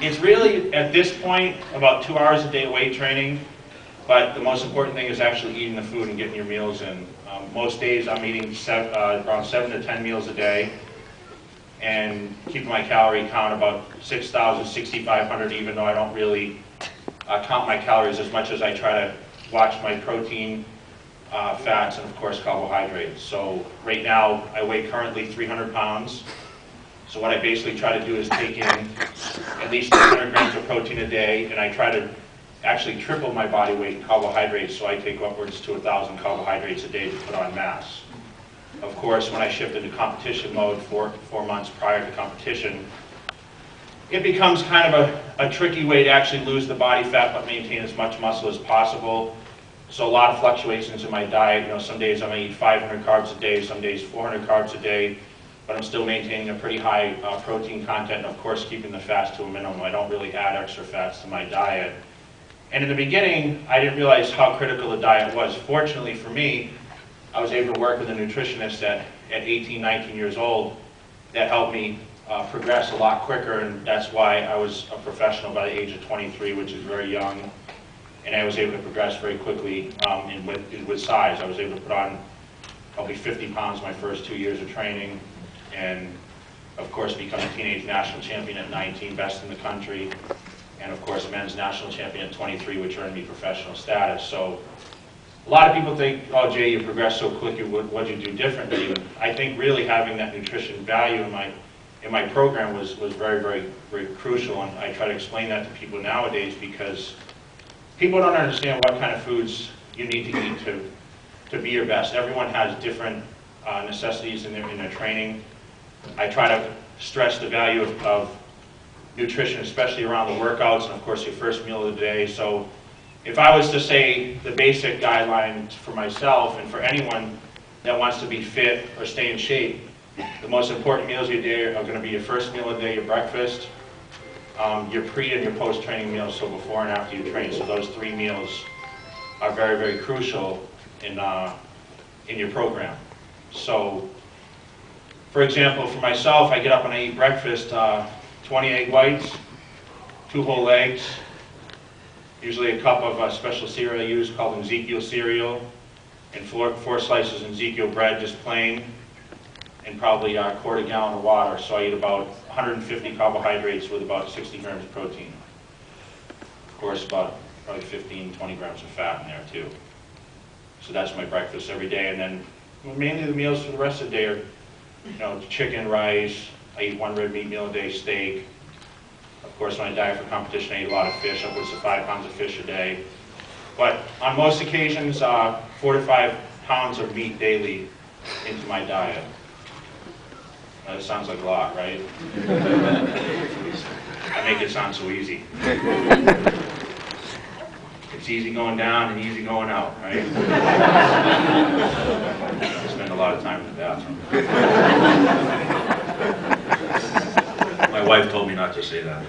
it's really, at this point, about 2 hours a day weight training, but the most important thing is actually eating the food and getting your meals in. Most days I'm eating around 7 to 10 meals a day, and keeping my calorie count about 6,000, 6,500, even though I don't really count my calories as much as I try to watch my protein, fats, and of course carbohydrates. So right now I weigh currently 300 pounds. So what I basically try to do is take in at least 300 grams of protein a day, and I try to actually triple my body weight in carbohydrates, so I take upwards to 1,000 carbohydrates a day to put on mass. Of course, when I shift into competition mode 4 months prior to competition, it becomes kind of a tricky way to actually lose the body fat but maintain as much muscle as possible. So a lot of fluctuations in my diet. You know, some days I'm going to eat 500 carbs a day, some days 400 carbs a day, but I'm still maintaining a pretty high protein content, and of course keeping the fats to a minimum. I don't really add extra fats to my diet. And in the beginning, I didn't realize how critical the diet was. Fortunately for me, I was able to work with a nutritionist at 18, 19 years old that helped me progress a lot quicker, and that's why I was a professional by the age of 23, which is very young. And I was able to progress very quickly with size. I was able to put on probably 50 pounds my first 2 years of training, and of course become a teenage national champion at 19, best in the country, and of course men's national champion at 23, which earned me professional status. So a lot of people think, oh Jay, you progressed so quick, what'd you do differently? I think really having that nutrition value in my program was very, very, very crucial, and I try to explain that to people nowadays because people don't understand what kind of foods you need to eat to be your best. Everyone has different necessities in their training. I try to stress the value of nutrition, especially around the workouts and of course your first meal of the day. So if I was to say the basic guidelines for myself and for anyone that wants to be fit or stay in shape, the most important meals of your day are going to be your first meal of the day, your breakfast, your pre and your post-training meals, so before and after you train. So those 3 meals are very, very crucial in your program. So, for example, for myself, I get up and I eat breakfast, 20 egg whites, 2 whole eggs, usually a cup of a special cereal I use called Ezekiel cereal, and 4 slices of Ezekiel bread, just plain, and probably a quarter gallon of water. So I eat about 150 carbohydrates with about 60 grams of protein. Of course, about probably 15, 20 grams of fat in there too. So that's my breakfast every day, and then mainly the meals for the rest of the day are, you know, chicken, rice. I eat 1 red meat meal a day, steak. Of course, when I diet for competition, I eat a lot of fish, upwards of 5 pounds of fish a day. But on most occasions, 4 to 5 pounds of meat daily into my diet. That sounds like a lot, right? I make it sound so easy. It's easy going down and easy going out, right? I spend a lot of time in the bathroom. My wife told me not to say that.